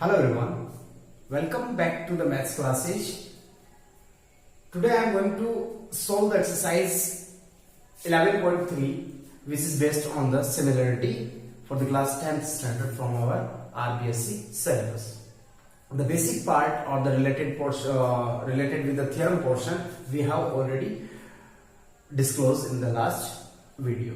Hello everyone, welcome back to the maths classes. Today I am going to solve the exercise 11.3 which is based on the similarity for the class 10th standard from our RBSc syllabus. The basic part or the related portion related with the theorem portion we have already disclosed in the last video.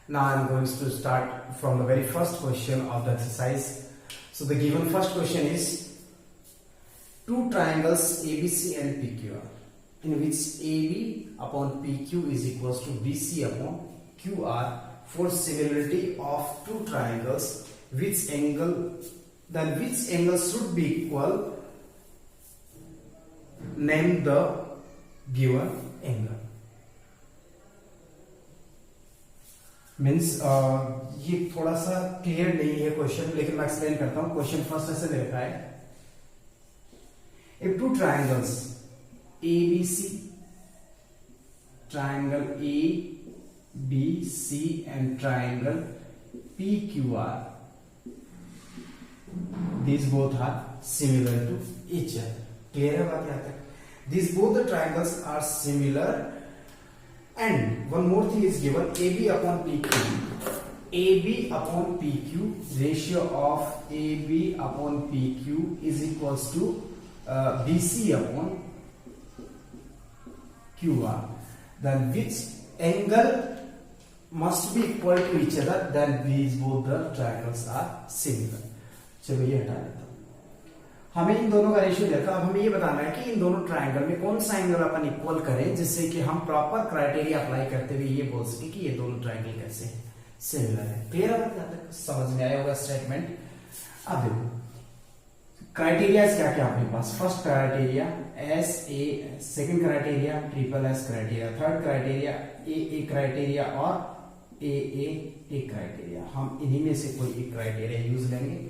Now I am going to start from the very first question of the exercise. So the given first question is two triangles ABC and PQR in which AB upon PQ is equals to BC upon QR for similarity of two triangles, which angle should be equal, name the given angle. Means ये थोड़ा सा clear नहीं है question, लेकिन मैं explain करता हूं. Question first ऐसे दे रखा है, if two triangles ABC, triangle ABC and triangle PQR, these both are similar to each other. Clear है बात यहाँ तक? These both the triangles are similar. And one more thing is given, AB upon PQ, ratio of AB upon PQ is equals to BC upon QR. Then which angle must be equal to each other? Then these both the triangles are similar. चलो ये हटा देता हूं. हमें इन दोनों का ratio देखा. अब हमें ये बताना है कि इन दोनों ट्रायंगल में कौन सा एंगल अपन इक्वल करें जिससे कि हम प्रॉपर क्राइटेरिया अप्लाई करते हुए ये बोल सके कि ये दोनों ट्रायंगल कैसे हैं, सिमिलर है. क्लियर है? समझ में आया होगा स्टेटमेंट. अब देखो क्राइटेरिया क्या क्या अपने पास. First criteria SA, second criteria SSS criteria, third criteria AA criteria और AA क्राइटेरिया. हम इन्हीं में से कोई एक क्राइटेरिया यूज लेंगे.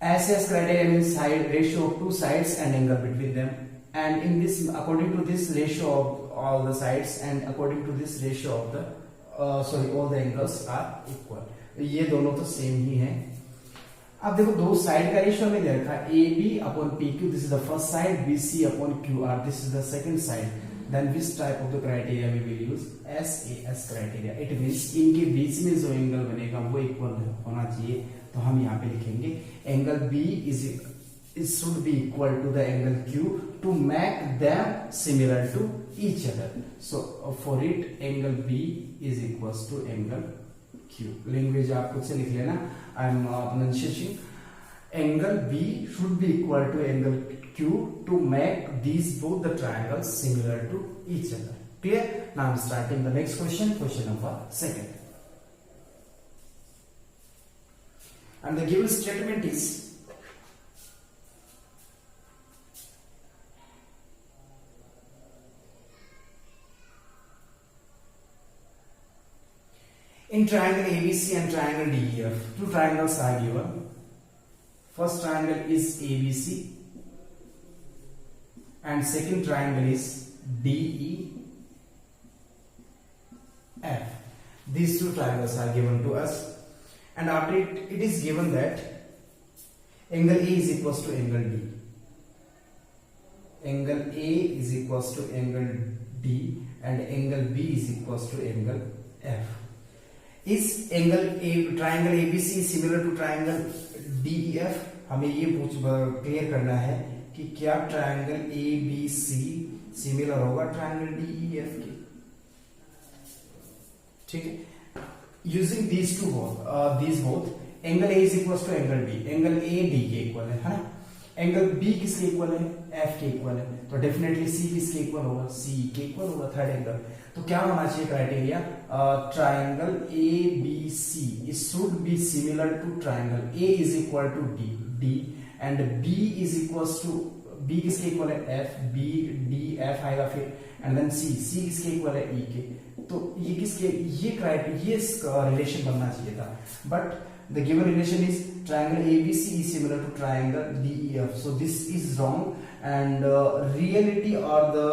SS criteria means side ratio of two sides and angle between them, and in this according to this ratio of all the sides and according to this ratio of the all the angles are equal. ये दोनों तो same ही हैं. अब देखो दो side का ratio में दे रखा है AB upon PQ, this is the first side, BC upon QR, this is the second side. Then which type of the criteria we will use? SAS criteria. It means इनके बीच में जो angle बनेगा वो equal होना चाहिए. तो हम यहाँ पे लिखेंगे angle B is should be equal to the angle Q to make them similar to each other. So for it angle B is equals to angle Q. Language आप खुद से लिख लेना. I am pronunciating. Angle B should be equal to angle Q to make these both the triangles similar to each other. Clear? Now I'm starting the next question. Question number 2. And the given statement is in triangle ABC and triangle DEF, two triangles are given. First triangle is ABC and second triangle is DEF. These two triangles are given to us. And after it is given that angle A is equals to angle D. Angle A is equals to angle D and angle B is equals to angle F. Is angle triangle ABC similar to triangle DEF? हमें ये clear करना है कि क्या triangle ABC similar होगा triangle DEF के. ठीक है. Using these both, angle A is equals to angle B. Angle A D के इक्वल है ना. एंगल B किसके इक्वल है? F के इक्वल है. तो डेफिनेटली C किसके इक्वल होगा? C के इक्वल होगा थर्ड एंगल. तो क्या होना चाहिए criteria? Triangle ABC should be similar to triangle A is equal to D and B is equals to B किसके इक्वल है? F. B D F आएगा फिर एंड देन C किसके इक्वल है? E के. तो ये किसके ये रिलेशन बनना चाहिए था. But the given relation is triangle ABC is similar to triangle DEF. So this is wrong and reality or the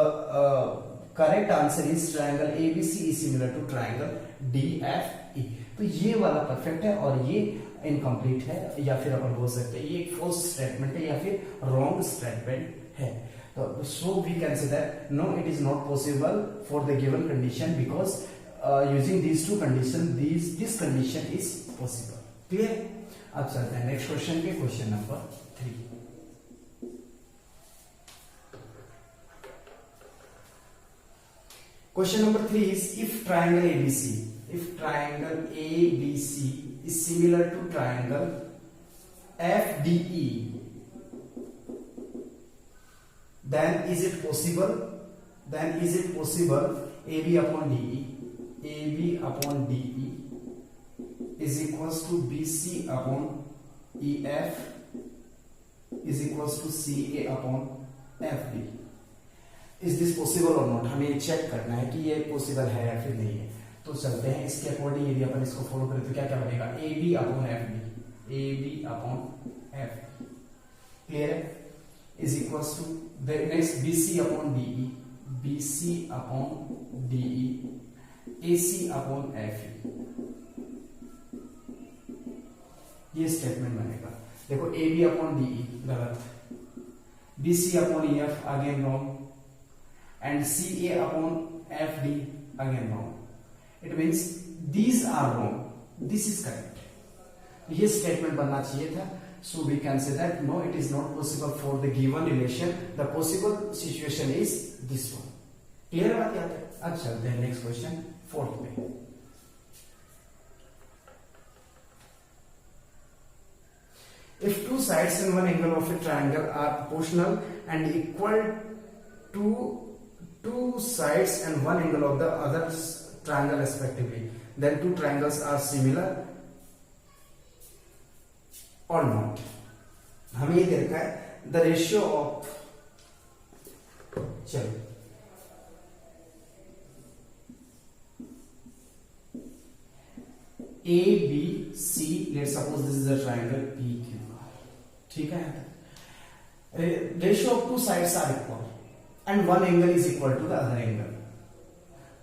correct answer is triangle ABC is similar to triangle DFE। तो ये वाला perfect है और ये incomplete है, या फिर अपन बोल सकते हैं ये एक फॉल्स स्टेटमेंट है या फिर रॉन्ग स्टेटमेंट है। तो so we can say that no, it is not possible for the given condition because using these two condition this condition is possible. Clear? अब चलते हैं नेक्स्ट क्वेश्चन पे, question number 3। Question number 3 is if triangle ABC is similar to triangle FDE, then is it possible AB upon DE is equals to BC upon EF is equals to CA upon FD? Is this possible और not? हमें check करना है कि ये possible है या फिर नहीं है। तो चलते हैं इसके अकॉर्डिंग, यदि अपन इसको फॉलो करें तो क्या क्या बनेगा, AB अपॉन FD क्लियर है, is equals to next BC upon DE AC upon FE। ये स्टेटमेंट बनेगा। देखो AB अपॉन DE गलत, BC upon EF again wrong, and CA upon FD again wrong. It means these are wrong. This is correct. ये statement बनना चाहिए था. So we can say that no, it is not possible for the given relation. The possible situation is this one. Clear बात याद है? अब चलते हैं next question 4th पे. If two sides and one angle of a triangle are proportional and equal to two sides and one angle of the other triangle respectively, then two triangles are similar or not. हमें ये दे रखा है the ratio of, चलो ABC, let's suppose this is a triangle PQR, ठीक है, ratio of two sides are equal and one angle is equal to the other angle.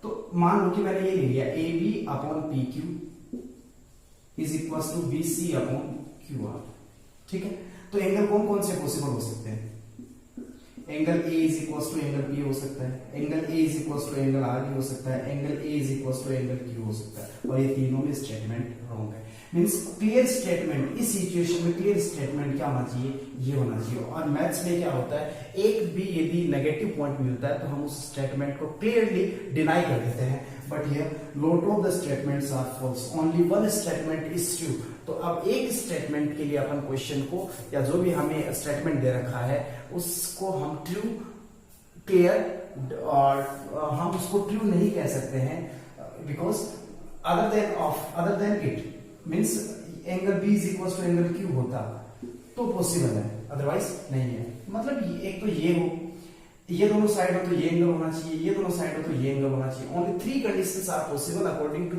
तो मान लो कि मैंने ये ले लिया AB upon PQ is equals to BC upon QR, ठीक है। तो एंगल कौन कौन से पॉसिबल हो सकते हैं? Angle A is equals to angle P हो सकता है, angle A is equals to angle R भी हो सकता है, angle A is equals to angle Q हो सकता है, और ये तीनों में स्टेटमेंट रॉन्ग है। मींस क्लियर स्टेटमेंट, इस सिचुएशन में क्लियर स्टेटमेंट क्या होना चाहिए, ये होना चाहिए। और मैथ्स में क्या होता है, एक भी यदि नेगेटिव पॉइंट मिलता है तो हम उस स्टेटमेंट को क्लियरली डिनाई कर देते हैं, but here lot of the statements are false, only one statement is true. तो अब एक स्टेटमेंट के लिए अपन क्वेश्चन को या जो भी हमें स्टेटमेंट दे रखा है उसको हम ट्रू क्लियर, और हम उसको ट्रू नहीं कह सकते हैं because other than it means angle B is equal to angle Q होता तो पॉसिबल है, अदरवाइज नहीं है। मतलब एक तो ये हो, ये दोनों साइड हो तो ये एंगल होना चाहिए, ये दोनों साइड हो तो ये एंगल होना चाहिए। Only 3 conditions are possible according to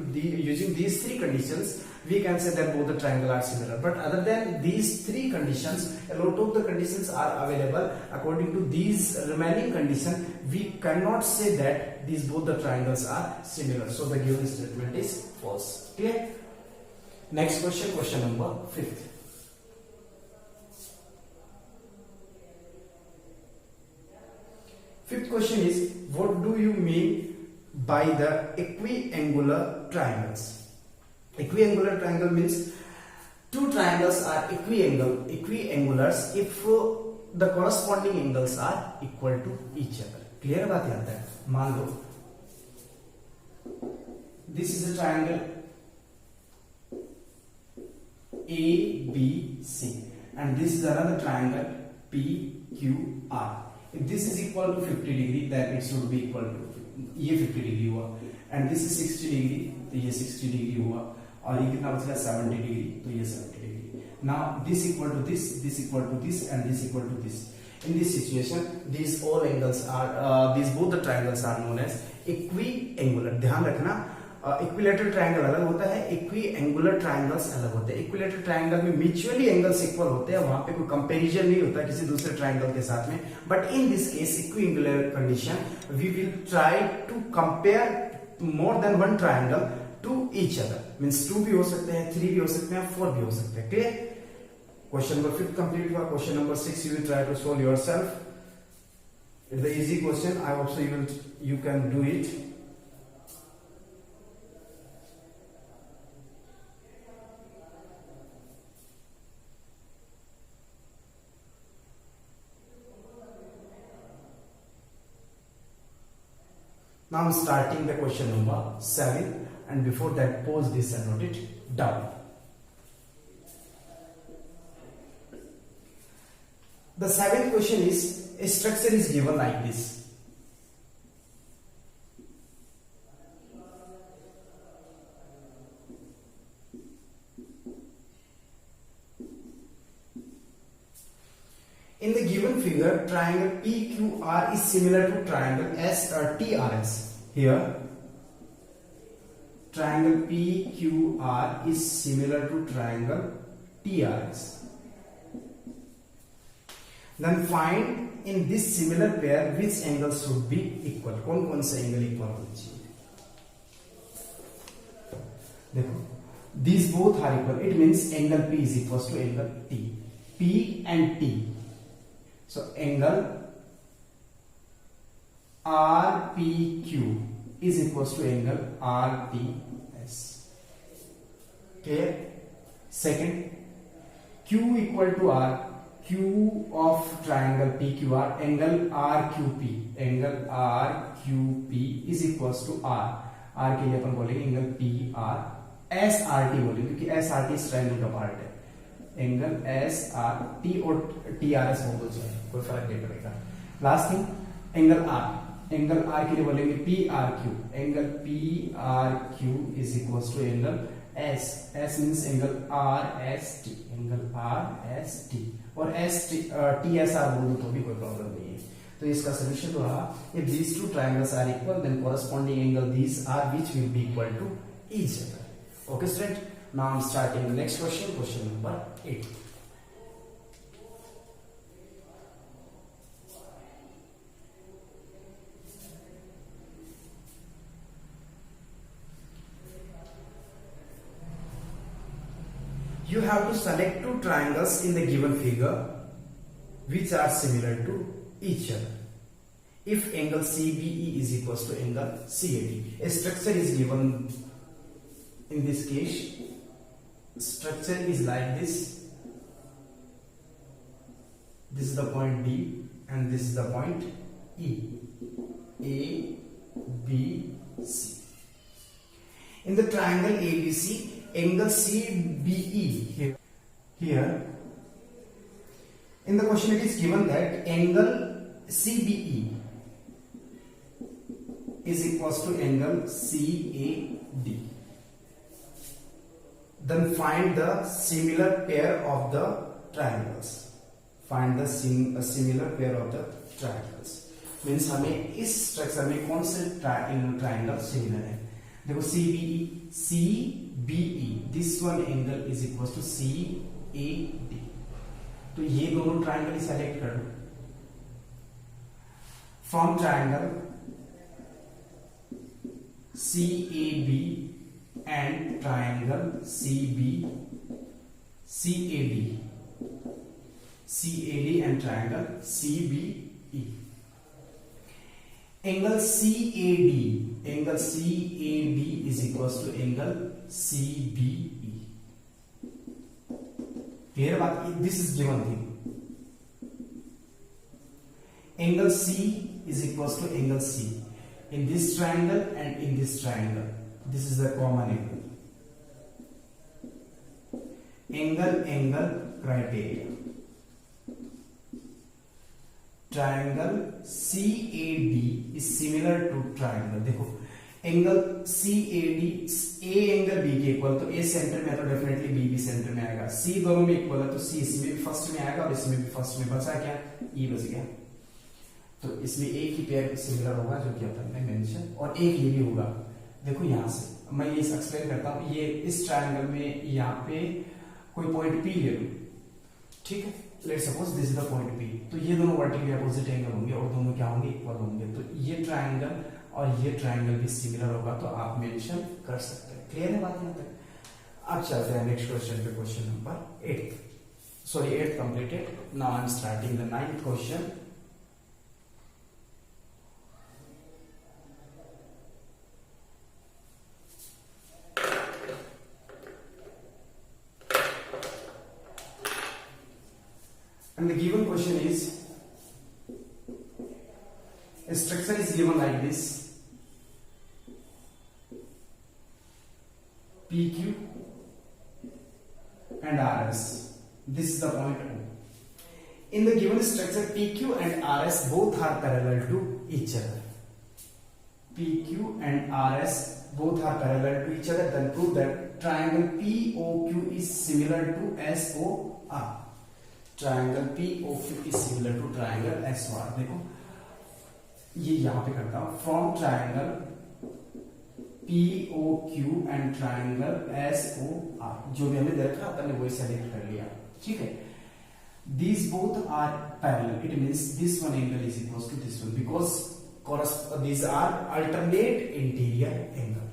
using these 3 conditions we can say that both the triangle are similar, but other than these 3 conditions a lot of the conditions are available. According to these remaining condition we cannot say that these both the triangles are similar, so the given statement is false. Clear? Next question, question number 5th. Fifth question is, what do you mean by the equiangular triangles? Equiangular triangle means two triangles are equiangulars if the corresponding angles are equal to each other. Clear बात याद है? मान लो this is a triangle ABC and this is another triangle PQR. If this is equal to 50 degree then it should be equal to ये 50 degree हुआ, and this is 60 degree तो ये 60 degree हुआ, और ये कितना बचेगा 70 डिग्री तो ये 70 degree. Now this equal to this equal to this and this equal to this. In this situation these all angles are these both the triangles are known as equiangular. ध्यान रखना equilateral triangle अलग होता है, इक्विएंगुलर triangles अलग होते हैं। Equilateral triangle में mutually angles equal होते हैं, वहां पे कोई कंपैरिजन नहीं होता किसी दूसरे ट्रायंगल के साथ में। But in this case equiangular condition we will try to compare more than one triangle to each other means 2 भी हो सकते हैं, 3 भी हो सकते हैं, 4 भी हो सकते हैं. Clear? Question number 5 complete हुआ. Question number 6 you will try to solve yourself. It's the easy question. I hope so you can do it. Now I'm starting the question number 7, and before that pause this and note it down. The 7th question is, a structure is given like this. In the given figure, triangle PQR is similar to triangle TRS. Here, triangle PQR is similar to triangle TRS. Then find in this similar pair which angles should be equal. कौन कौन से angle equal होने चाहिए? देखो, these both are equal. It means angle P is equals to angle T. P and T. So angle RPQ is equals to angle RTS. Okay. Second, Q equal to R. Q of triangle PQR, angle RQP. Angle RQP is equals to R. R के लिए अपन बोलेंगे angle PR. SRT बोलेंगे क्योंकि SRT इस triangle का part है. Angle SRT और TRS बोल दो, कोई फर्क नहीं पड़ेगा. Last thing, angle R. Angle R के लिए बोलेंगे PRQ. Angle PRQ is equals to angle S. S means angle RST. Angle RST और TSR बोल दो तो भी कोई प्रॉब्लम नहीं है. तो इसका सोल्यूशन रहा, if these two triangles are equal then corresponding angle these are which will be equal to each other. Okay student, now I'm starting the next question, question number 8. You have to select two triangles in the given figure which are similar to each other. If angle CBE is equals to angle CAD, a structure is given. In this case, structure is like this. This is the point D and this is the point E. A, B, C. In the triangle ABC, angle CBE here in the question it is given that angle CBE is equals to angle CAD. Then find the similar pair of the triangles. Find the similar pair of the triangles. Means हमें इस structure में कौन से triangle similar है? देखो CBE, this one angle is equals to CAD. तो ये दोनों ट्राइंगल सेलेक्ट कर लो. From triangle CAB and triangle CAD and triangle CBE. Angle CAD is equals to angle CBE. Clear बात? This is given thing. Angle C is equals to angle C in this triangle and in this triangle. This is the common angle. Angle criteria. Triangle CAD is similar to triangle. देखो angle CAD A angle B के equal, तो A centre में है तो definitely B भी centre में आएगा. C दोनों में इक्वल है तो C इसमें भी फर्स्ट में आएगा और इसमें भी फर्स्ट में. बचा क्या? E बच गया. तो इसमें एक ही पेयर सिमिलर होगा जो कि अपन ने मेंशन, और एक ये भी होगा. देखो यहां से मैं ये एक्सप्लेन करता हूं. ये इस ट्रायंगल में यहाँ पे कोई पॉइंट P ले लो, ठीक है. Let's suppose this is the point P. तो ये दोनों वर्टिकली अपोजिट एंगल होंगे और दोनों क्या होंगे? इक्वल होंगे. तो ये ट्रायंगल और ये ट्रायंगल भी सिमिलर होगा तो आप मेंशन कर सकते हैं. क्लियर है बात यहाँ तक? अब चलते हैं नेक्स्ट क्वेश्चन पे, question number 8, sorry 8 completed, now I am starting the 9th question. And the given question is, a structure is given like this, PQ and RS. This is the point O. In the given structure, PQ and RS both are parallel to each other. PQ and RS both are parallel to each other. Then prove that triangle POQ is similar to SOR. Triangle POQ is similar to triangle SOR. देखो ये यहां पे करता हूं, from triangle POQ and triangle SOR, जो भी हमें दे रखा था हमने वही सेलेक्ट कर लिया, ठीक है. These both are parallel. It means this one angle is equals to this one because these are alternate interior angle.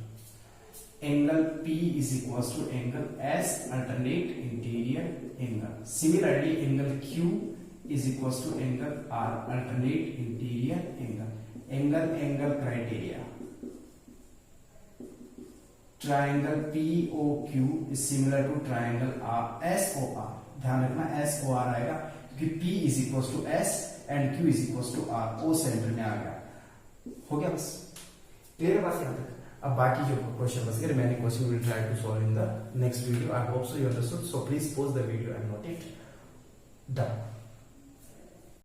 Angle P is equals to angle S, alternate interior angle. Similarly, angle Q is equals to angle R, alternate interior angle. Angle criteria. Triangle POQ is similar to triangle SOR. ध्यान रखना SOR आएगा क्योंकि P is equals to S and Q is equals to R. O centre में आ गया, हो गया बस, clear बात यहाँ तक. अब बाकी जो क्वेश्चन बच गए, remaining question will try to solve in the next video. I hope so you understood. So please pause the video and note it. Done.